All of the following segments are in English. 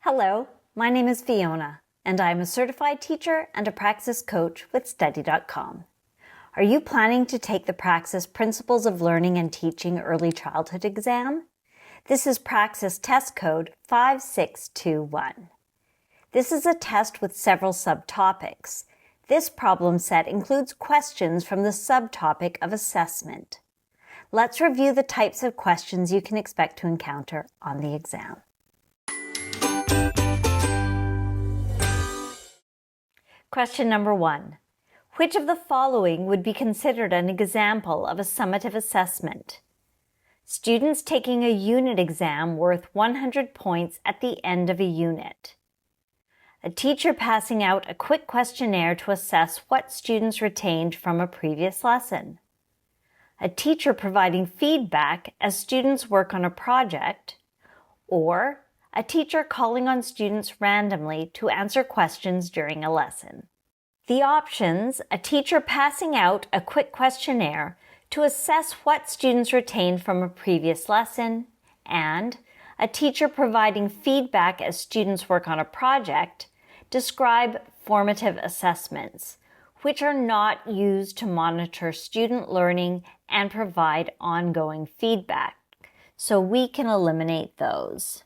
Hello, my name is Fiona, and I'm a certified teacher and a Praxis coach with Study.com. Are you planning to take the Praxis Principles of Learning and Teaching Early Childhood exam? This is Praxis test code 5621. This is a test with several subtopics. This problem set includes questions from the subtopic of assessment. Let's review the types of questions you can expect to encounter on the exam. Question number 1. Which of the following would be considered an example of a summative assessment? Students taking a unit exam worth 100 points at the end of a unit. A teacher passing out a quick questionnaire to assess what students retained from a previous lesson. A teacher providing feedback as students work on a project. Or a teacher calling on students randomly to answer questions during a lesson. The options: a teacher passing out a quick questionnaire to assess what students retained from a previous lesson, and a teacher providing feedback as students work on a project, describe formative assessments, which are not used to monitor student learning and provide ongoing feedback, so we can eliminate those.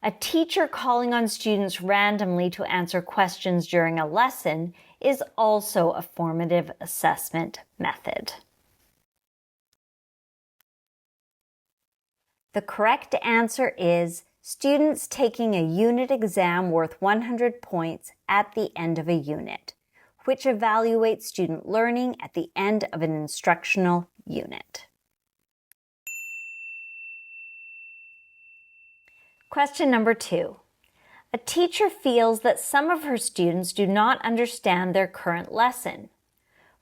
A teacher calling on students randomly to answer questions during a lesson is also a formative assessment method. The correct answer is students taking a unit exam worth 100 points at the end of a unit, which evaluates student learning at the end of an instructional unit. Question number 2. A teacher feels that some of her students do not understand their current lesson.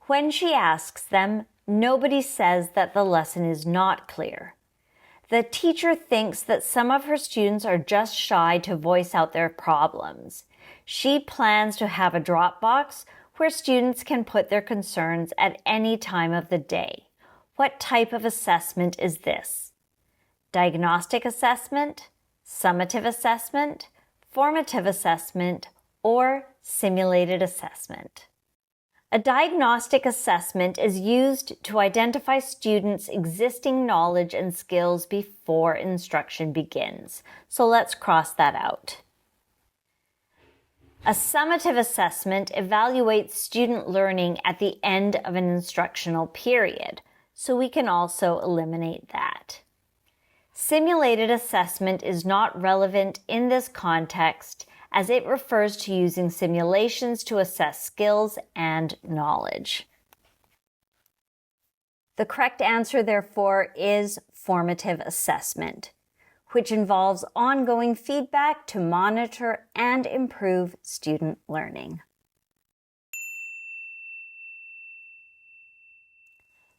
When she asks them, nobody says that the lesson is not clear. The teacher thinks that some of her students are just shy to voice out their problems. She plans to have a drop box where students can put their concerns at any time of the day. What type of assessment is this? Diagnostic assessment, summative assessment, formative assessment, or simulated assessment? A diagnostic assessment is used to identify students' existing knowledge and skills before instruction begins. So let's cross that out. A summative assessment evaluates student learning at the end of an instructional period, so we can also eliminate that. Simulated assessment is not relevant in this context as it refers to using simulations to assess skills and knowledge. The correct answer, therefore, is formative assessment, which involves ongoing feedback to monitor and improve student learning.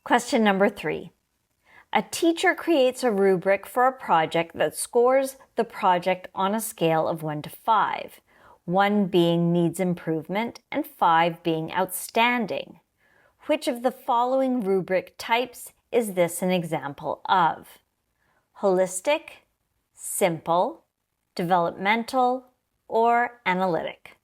Question number 3. A teacher creates a rubric for a project that scores the project on a scale of 1 to 5, 1 being needs improvement and 5 being outstanding. Which of the following rubric types is this an example of? Holistic, simple, developmental, or analytic?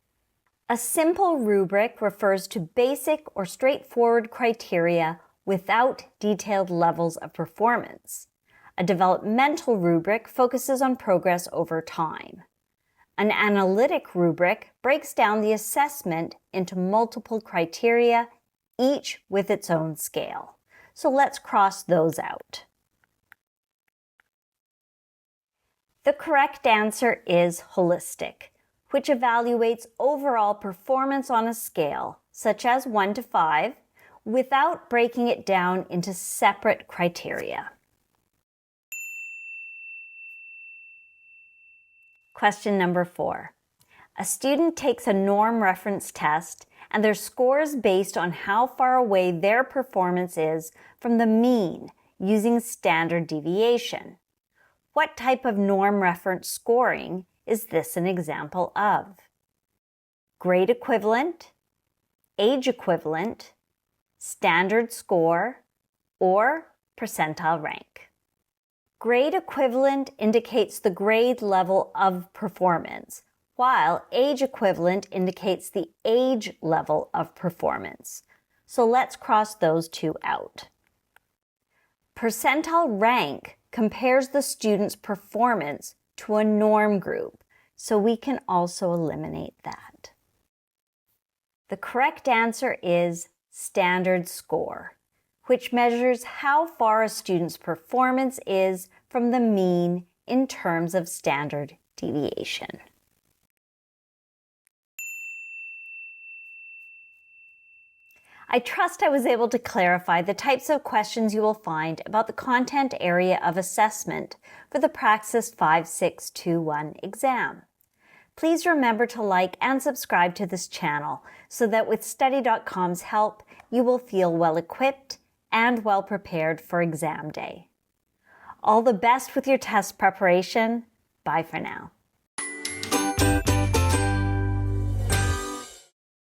A simple rubric refers to basic or straightforward criteria without detailed levels of performance. A developmental rubric focuses on progress over time. An analytic rubric breaks down the assessment into multiple criteria, each with its own scale. So let's cross those out. The correct answer is holistic, which evaluates overall performance on a scale, such as 1 to 5, without breaking it down into separate criteria. Question number 4. A student takes a norm reference test and their score is based on how far away their performance is from the mean using standard deviation. What type of norm reference scoring is this an example of? Grade equivalent, age equivalent, standard score, or percentile rank? Grade equivalent indicates the grade level of performance, while age equivalent indicates the age level of performance. So let's cross those two out. Percentile rank compares the student's performance to a norm group, so we can also eliminate that. The correct answer is standard score, which measures how far a student's performance is from the mean in terms of standard deviation. I trust I was able to clarify the types of questions you will find about the content area of assessment for the Praxis 5621 exam. Please remember to like and subscribe to this channel so that with Study.com's help, you will feel well equipped and well prepared for exam day. All the best with your test preparation. Bye for now.